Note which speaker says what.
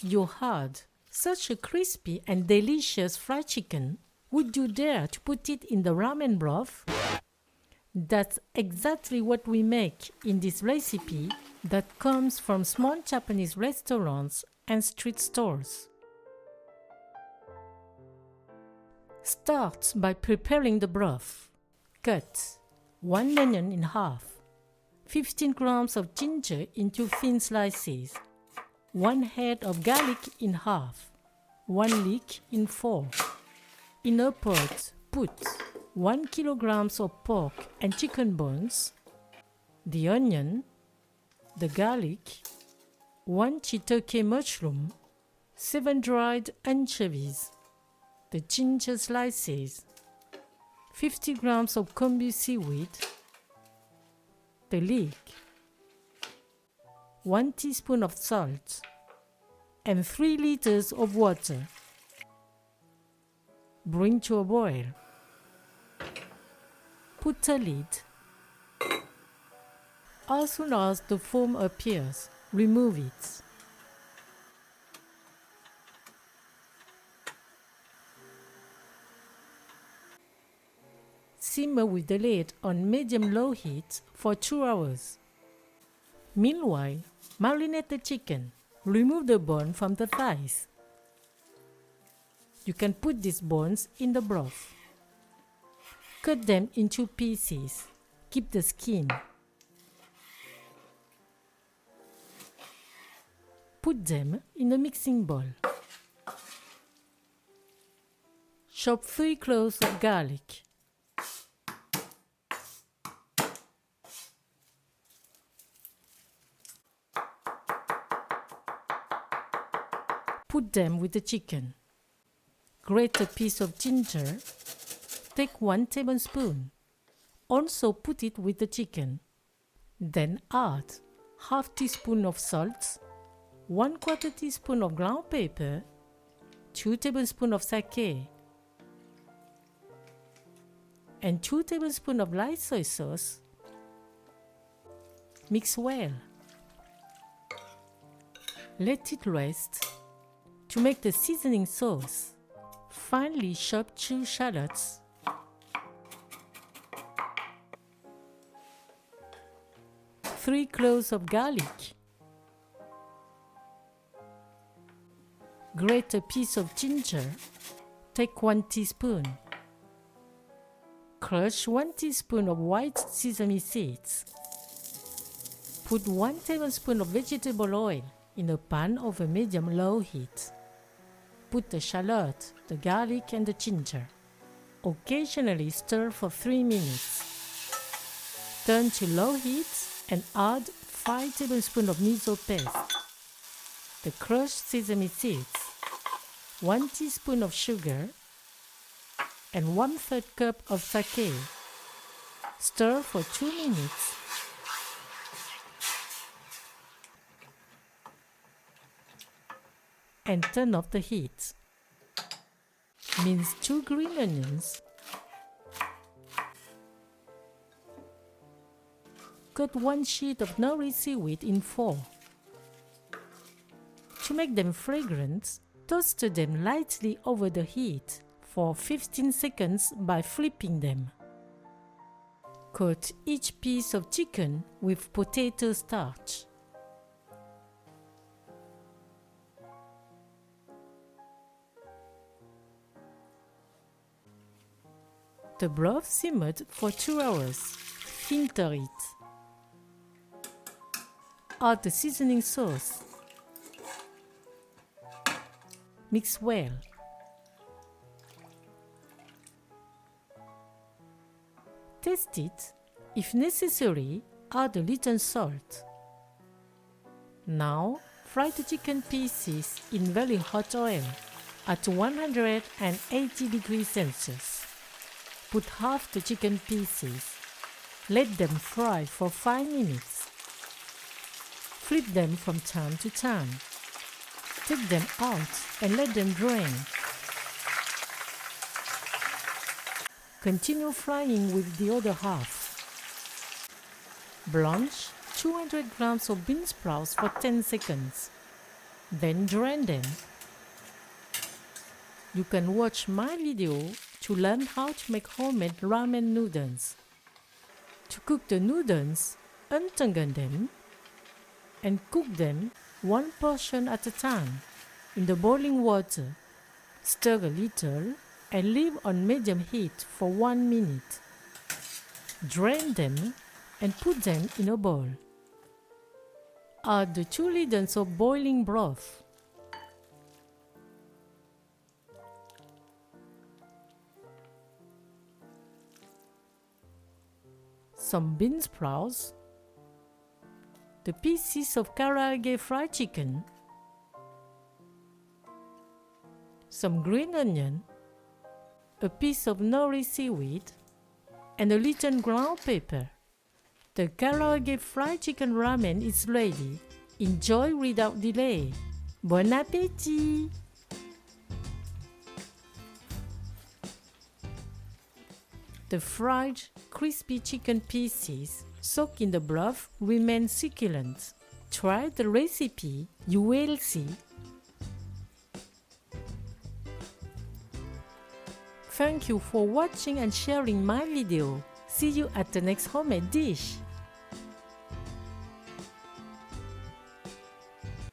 Speaker 1: If you had such a crispy and delicious fried chicken, would you dare to put it in the ramen broth? That's exactly what we make in this recipe that comes from small Japanese restaurants and street stores. Start by preparing the broth. Cut 1 onion in half, 15 grams of ginger into thin slices, 1 head of garlic in half, 1 leek in 4. In a pot, put 1 kilogram of pork and chicken bones, the onion, the garlic, 1 shiitake mushroom, 7 dried anchovies, the ginger slices, 50 grams of kombu seaweed, the leek, 1 teaspoon of salt, and 3 liters of water. Bring to a boil. Put a lid. As soon as the foam appears, remove it. Simmer with the lid on medium-low heat for 2 hours. Meanwhile, marinate the chicken. Remove the bone from the thighs. You can put these bones in the broth. Cut them into pieces. Keep the skin. Put them in a mixing bowl. Chop 3 cloves of garlic. Put them with the chicken. Grate a piece of ginger. Take 1 tablespoon. Also put it with the chicken. Then add half teaspoon of salt, 1/4 teaspoon of ground pepper, 2 tablespoons of sake, and 2 tablespoons of light soy sauce. Mix well. Let it rest. To make the seasoning sauce, finely chop 2 shallots, 3 cloves of garlic, grate a piece of ginger, take 1 teaspoon, crush 1 teaspoon of white sesame seeds, put 1 tablespoon of vegetable oil in a pan over medium-low heat. Put the shallot, the garlic and the ginger. Occasionally stir for 3 minutes. Turn to low heat and add 5 tablespoons of miso paste, the crushed sesame seeds, 1 teaspoon of sugar, and 1/3 cup of sake. Stir for 2 minutes. And turn off the heat. Mince 2 green onions. Cut 1 sheet of nori seaweed in 4. To make them fragrant, toast them lightly over the heat for 15 seconds by flipping them. Coat each piece of chicken with potato starch. The broth simmered for 2 hours. Filter it. Add the seasoning sauce. Mix well. Taste it. If necessary, add a little salt. Now, fry the chicken pieces in very hot oil at 180 degrees Celsius. Put half the chicken pieces. Let them fry for 5 minutes. Flip them from time to time. Take them out and let them drain. Continue frying with the other half. Blanch 200 grams of bean sprouts for 10 seconds. then drain them. You can watch my video to learn how to make homemade ramen noodles. To cook the noodles, untangle them and cook them one portion at a time in the boiling water. Stir a little and leave on medium heat for 1 minute. Drain them and put them in a bowl. Add the 2 liters of boiling broth. Some bean sprouts, the pieces of Karaage Fried Chicken, some green onion, a piece of nori seaweed, and a little ground pepper. The Karaage Fried Chicken Ramen is ready. Enjoy without delay. Bon appétit! The fried, crispy chicken pieces soaked in the broth remain succulent. Try the recipe, you will see. Thank you for watching and sharing my video. See you at the next homemade dish.